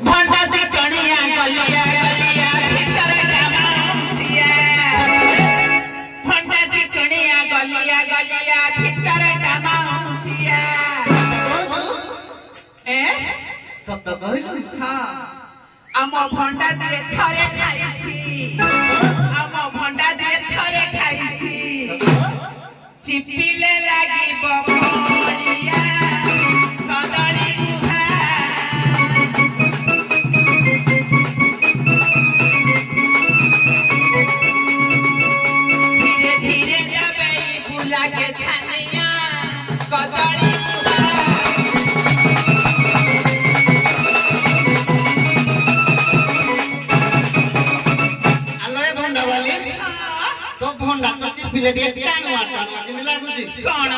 भंडा चिकनिया गलिया गलिया भीतर डामाउसिया भंडा चिकनिया गलिया गलिया भीतर डामाउसिया ए सत कहलु हां आम भंडा दिए थरे खाइछि आम भंडा दिए थरे खाइछि चिपिले लागि बपड़िया कदली मुहा धीरे धीरे जाबे बुला के छानिया कदली भंडा तो चिपिले टाणुआ टाणुआ केमि लागुची कौन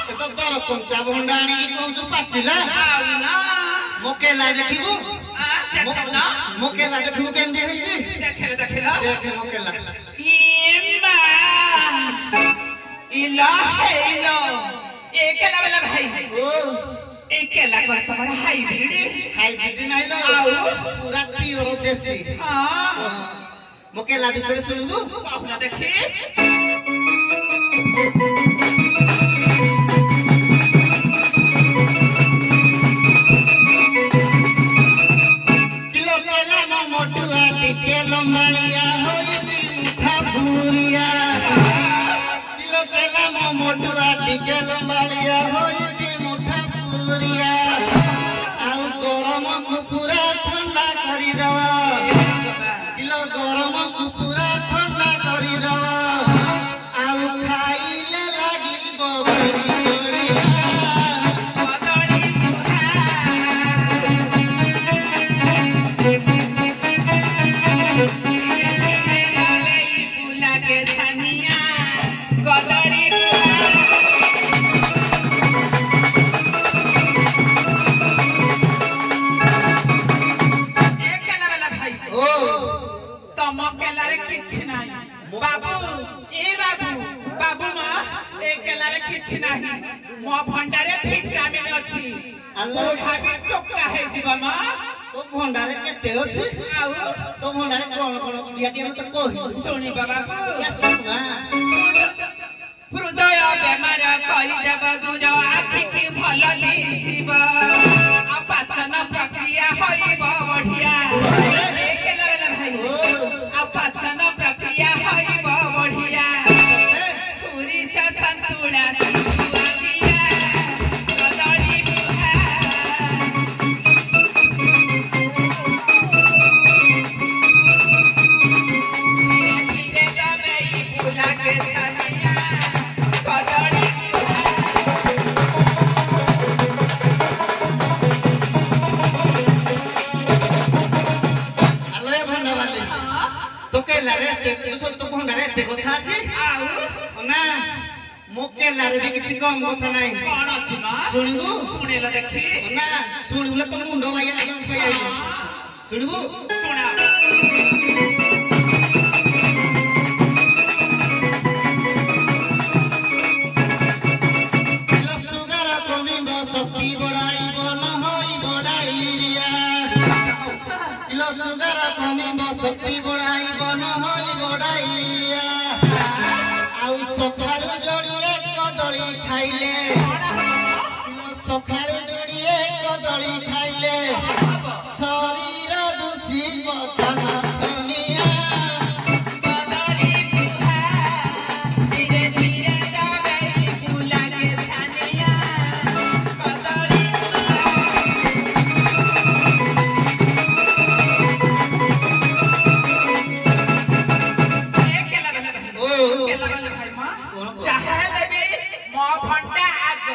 ए तो दर कंचा भंडा आनी कहू पाचिला आउना मोकेला देखिबू देखौना मोकेला देखिबू केमि हेछि देखेला देखेला देख मोकेला इम्मा इला हेलो एकेला वाला भाई ओ एकेला कर तुम्हारा हाइब्रिड नाइलो पूरा प्योर देसी हां मोकेला विषय सुनबू पाहुना देखी किलो केला न मोटुआ टिके लंबालिया होइची मुठा भूरिया किलो केला न मोटुआ टिके लंबालिया होइची मुठा भूरिया आउ गरम कुकुरा ठंडा करी दवा किलो गरम कुकुरा ठंडा करी दवा आउ खाइले लागिब बड़ी बड़िया कदली मुहा बुला के छानिया कदली मुहा एकेला वाला भाई ओ तम केलारे किछि नाही बाबू ए बाबू बाबू मा ए केलारे किछि नाही मो भंडारे विटामिन अछि अल्लाह भाभी टोका हे जीवा मा तो भंडारे केते अछि आउ तो भंडारे कोन कोन दिया के तो कहि सुनी बाबा क्या सुना हृदय बेमार करि देब दूर आखि की भल दिसिब आ पाचन प्रक्रिया होइब बढ़िया एकेला वाला भाई आ पाचन प्रक्रिया होइब बढ़िया सूरी से संतुला दिया कदली मुहा धीरे धीरे जाबे बुला के छानिया कदली मुहा अल्लाह भंडा वाले तो के लारे ते तो भंडारे ते कथा अछि आउ ना मोके लारे भी किछि कम कथा नाही कौन अछि मा सुनिबू सुनेला देखी ना सुनिबले तो मुंडो माया लागन पे आई सुनिबू सुना किलो सुगर कमिब शक्ति बढाइब न होई बढाइरिया किलो सुगर कमिब शक्ति बढाइब न होई बढाइरिया आउ सकाळु जोड़िए कदली खाइले किलो सकाळु जोड़िए कदली खाइले शरीर दूषिब छना छनिया कदली मुहा धीरे धीरे जाबे बुला के छानिया कदली मुहा एकेला वाला भाई ओ केला वाला भाई मा चाहे लेबे मो भंडा आग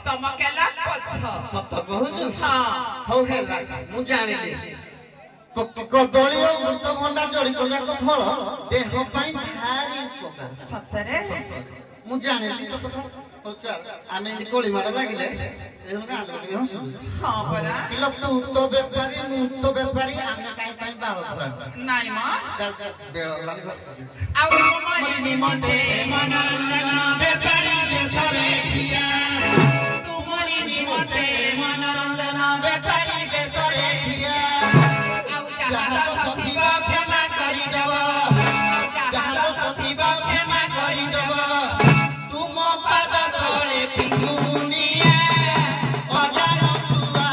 तम केला पछ सत कहू हां हौ हेला मु जानिले कदली और अमृतभंडा जोड़ी कला फल देह ପାଇଁ ଭାରି ଉପକାର सतरे ମୁଁ ଜାଣିଲି ତ କଥା ହଉ ଚାଲ ଆମେ ଏମିତି କୋଳି ମାଡ଼ ଲାଗିଲେ ଏଗୁଡ଼ା ଆଲୋକ ହସୁ हां परा କିଲୋ ତୁ ତ ବେପାରୀ ମୁଁ ତ ବେପାରୀ ଆମେ କାଇଁ ପାଇଁ ବାଳ ଧରା ନାଇଁ मा ଚାଲ ଚାଲ ବେଳ ହେଲାଣି ଘର ଆଉ ତୁମରି ନିମନ୍ତେ ମନୋରଞ୍ଜନ ବେପାରୀ ବେଶରେ ଠିଆ ତୁମରି ନିମନ୍ତେ ମନୋରଞ୍ଜନ ବେପାରୀ ବେଶରେ ଠିଆ ଯାହା ଦୋଷ ଥିବ କ୍ଷମା କରିଦେବ ଯାହା ଦୋଷ ଥିବ କ୍ଷମା କରିଦେବ ତୁମ ପାଦ ତଳେ ପିଙ୍ଗୁନିଆ ଅଜାନ ଛୁଆ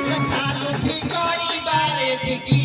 ଲେଖା ଲେଖି କରିବାରେ ଟିକି